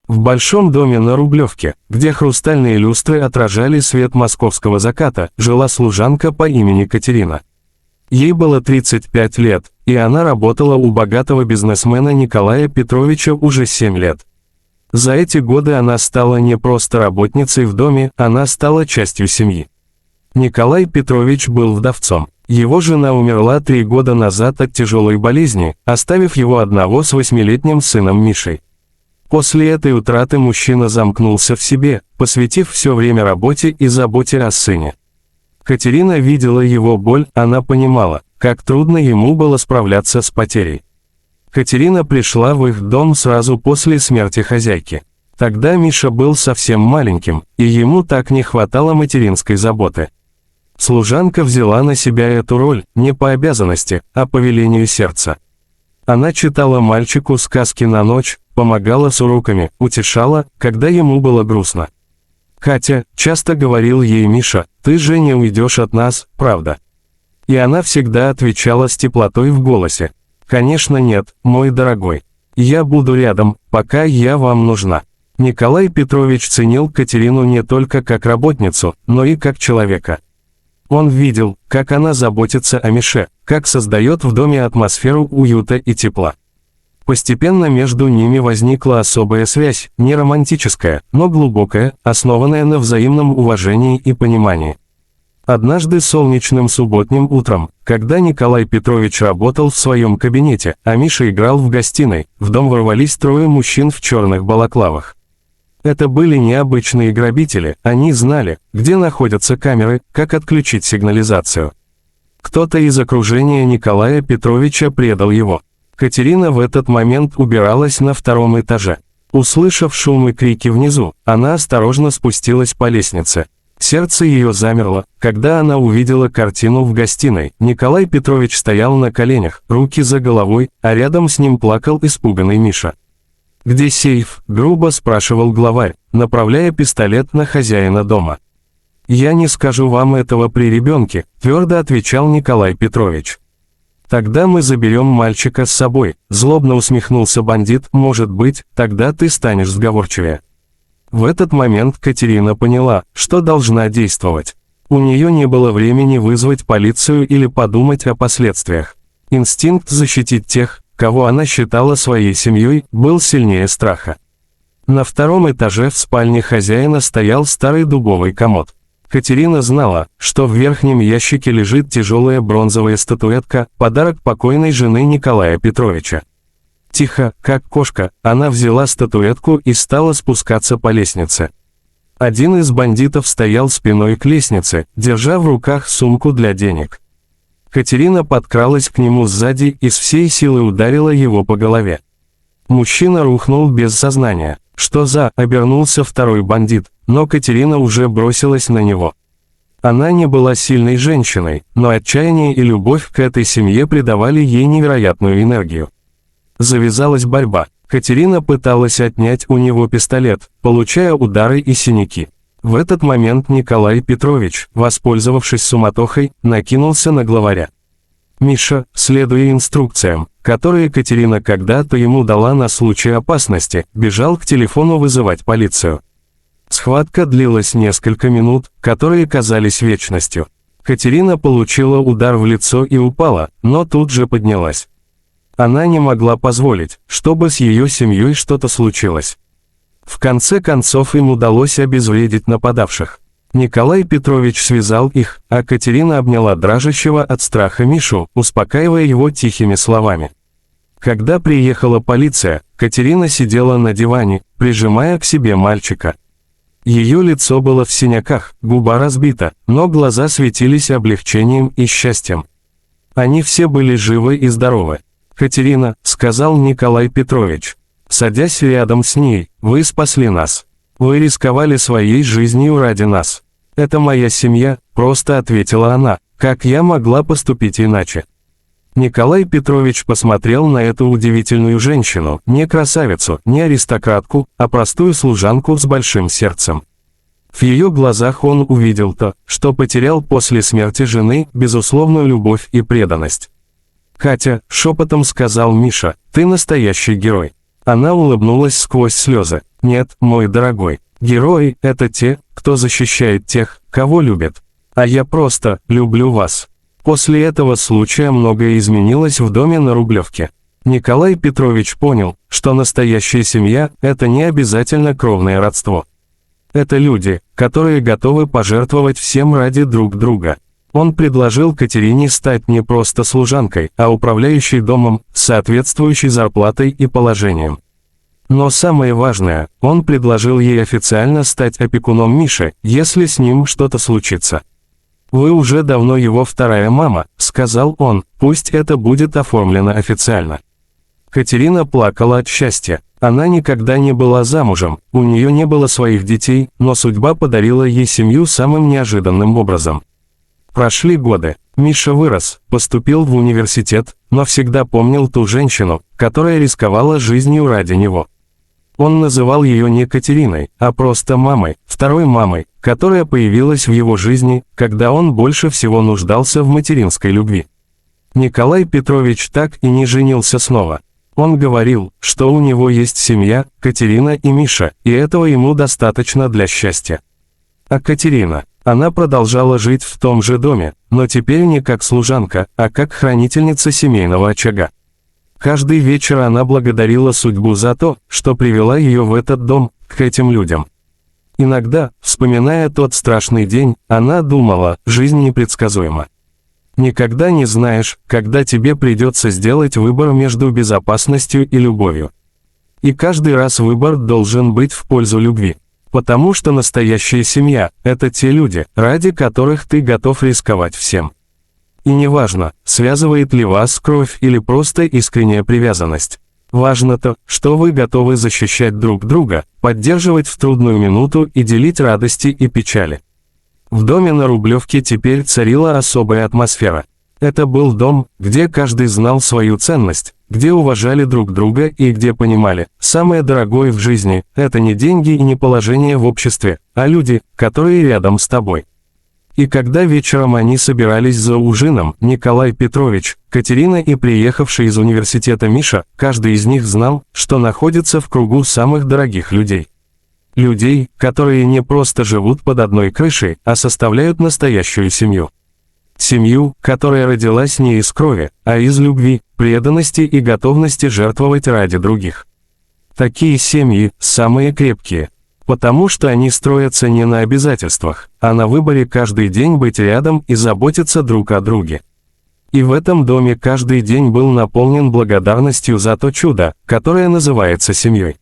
В большом доме на Рублевке, где хрустальные люстры отражали свет московского заката, жила служанка по имени Катерина. Ей было 35 лет, и она работала у богатого бизнесмена Николая Петровича уже 7 лет. За эти годы она стала не просто работницей в доме, она стала частью семьи. Николай Петрович был вдовцом. Его жена умерла 3 года назад от тяжелой болезни, оставив его одного с 8-летним сыном Мишей. После этой утраты мужчина замкнулся в себе, посвятив все время работе и заботе о сыне. Катерина видела его боль, она понимала, как трудно ему было справляться с потерей. Катерина пришла в их дом сразу после смерти хозяйки. Тогда Миша был совсем маленьким, и ему так не хватало материнской заботы. Служанка взяла на себя эту роль, не по обязанности, а по велению сердца. Она читала мальчику сказки на ночь, помогала с уроками, утешала, когда ему было грустно. «Катя», часто говорил ей Миша, «ты же не уйдешь от нас, правда?» И она всегда отвечала с теплотой в голосе: «Конечно нет, мой дорогой. Я буду рядом, пока я вам нужна». Николай Петрович ценил Катерину не только как работницу, но и как человека. Он видел, как она заботится о Мише, как создает в доме атмосферу уюта и тепла. Постепенно между ними возникла особая связь, не романтическая, но глубокая, основанная на взаимном уважении и понимании. Однажды солнечным субботним утром, когда Николай Петрович работал в своем кабинете, а Миша играл в гостиной, в дом ворвались 3 мужчин в черных балаклавах. Это были необычные грабители, они знали, где находятся камеры, как отключить сигнализацию. Кто-то из окружения Николая Петровича предал его. Катерина в этот момент убиралась на 2-м этаже. Услышав шум и крики внизу, она осторожно спустилась по лестнице. Сердце ее замерло, когда она увидела картину в гостиной. Николай Петрович стоял на коленях, руки за головой, а рядом с ним плакал испуганный Миша. «Где сейф?» – грубо спрашивал главарь, направляя пистолет на хозяина дома. «Я не скажу вам этого при ребенке», – твердо отвечал Николай Петрович. «Тогда мы заберем мальчика с собой», – злобно усмехнулся бандит, «может быть, тогда ты станешь сговорчивее». В этот момент Катерина поняла, что должна действовать. У нее не было времени вызвать полицию или подумать о последствиях. Инстинкт защитить тех, кого она считала своей семьей, был сильнее страха. На 2-м этаже в спальне хозяина стоял старый дубовый комод. Катерина знала, что в верхнем ящике лежит тяжелая бронзовая статуэтка, подарок покойной жены Николая Петровича. Тихо, как кошка, она взяла статуэтку и стала спускаться по лестнице. Один из бандитов стоял спиной к лестнице, держа в руках сумку для денег. Катерина подкралась к нему сзади и с всей силы ударила его по голове. Мужчина рухнул без сознания. «Что за?» – обернулся второй бандит, но Катерина уже бросилась на него. Она не была сильной женщиной, но отчаяние и любовь к этой семье придавали ей невероятную энергию. Завязалась борьба. Катерина пыталась отнять у него пистолет, получая удары и синяки. В этот момент Николай Петрович, воспользовавшись суматохой, накинулся на главаря. Миша, следуя инструкциям, которые Катерина когда-то ему дала на случай опасности, бежал к телефону вызывать полицию. Схватка длилась несколько минут, которые казались вечностью. Катерина получила удар в лицо и упала, но тут же поднялась. Она не могла позволить, чтобы с ее семьей что-то случилось. В конце концов им удалось обезвредить нападавших. Николай Петрович связал их, а Катерина обняла дрожащего от страха Мишу, успокаивая его тихими словами. Когда приехала полиция, Катерина сидела на диване, прижимая к себе мальчика. Ее лицо было в синяках, губа разбита, но глаза светились облегчением и счастьем. Они все были живы и здоровы. «Катерина», — сказал Николай Петрович, садясь рядом с ней, — «вы спасли нас. Вы рисковали своей жизнью ради нас». «Это моя семья», — просто ответила она, — «как я могла поступить иначе?» Николай Петрович посмотрел на эту удивительную женщину, не красавицу, не аристократку, а простую служанку с большим сердцем. В ее глазах он увидел то, что потерял после смерти жены, безусловную любовь и преданность. «Катя», — шепотом сказал Миша, — «ты настоящий герой». Она улыбнулась сквозь слезы. Нет, мой дорогой, герои – это те, кто защищает тех, кого любят. А я просто люблю вас. После этого случая многое изменилось в доме на Рублевке. Николай Петрович понял, что настоящая семья – это не обязательно кровное родство. Это люди, которые готовы пожертвовать всем ради друг друга. Он предложил Катерине стать не просто служанкой, а управляющей домом, с соответствующей зарплатой и положением. Но самое важное, он предложил ей официально стать опекуном Миши, если с ним что-то случится. «Вы уже давно его вторая мама», — сказал он, — «пусть это будет оформлено официально». Катерина плакала от счастья. Она никогда не была замужем, у нее не было своих детей, но судьба подарила ей семью самым неожиданным образом. Прошли годы. Миша вырос, поступил в университет, но всегда помнил ту женщину, которая рисковала жизнью ради него. Он называл ее не Катериной, а просто мамой, второй мамой, которая появилась в его жизни, когда он больше всего нуждался в материнской любви. Николай Петрович так и не женился снова. Он говорил, что у него есть семья, Катерина и Миша, и этого ему достаточно для счастья. А Катерина, она продолжала жить в том же доме, но теперь не как служанка, а как хранительница семейного очага. Каждый вечер она благодарила судьбу за то, что привела ее в этот дом, к этим людям. Иногда, вспоминая тот страшный день, она думала, жизнь непредсказуема. Никогда не знаешь, когда тебе придется сделать выбор между безопасностью и любовью. И каждый раз выбор должен быть в пользу любви. Потому что настоящая семья – это те люди, ради которых ты готов рисковать всем. И неважно, связывает ли вас кровь или просто искренняя привязанность. Важно то, что вы готовы защищать друг друга, поддерживать в трудную минуту и делить радости и печали. В доме на Рублевке теперь царила особая атмосфера. Это был дом, где каждый знал свою ценность, где уважали друг друга и где понимали, самое дорогое в жизни – это не деньги и не положение в обществе, а люди, которые рядом с тобой. И когда вечером они собирались за ужином, Николай Петрович, Катерина и приехавший из университета Миша, каждый из них знал, что находится в кругу самых дорогих людей. Людей, которые не просто живут под одной крышей, а составляют настоящую семью. Семью, которая родилась не из крови, а из любви, преданности и готовности жертвовать ради других. Такие семьи – самые крепкие. Потому что они строятся не на обязательствах, а на выборе каждый день быть рядом и заботиться друг о друге. И в этом доме каждый день был наполнен благодарностью за то чудо, которое называется семьей.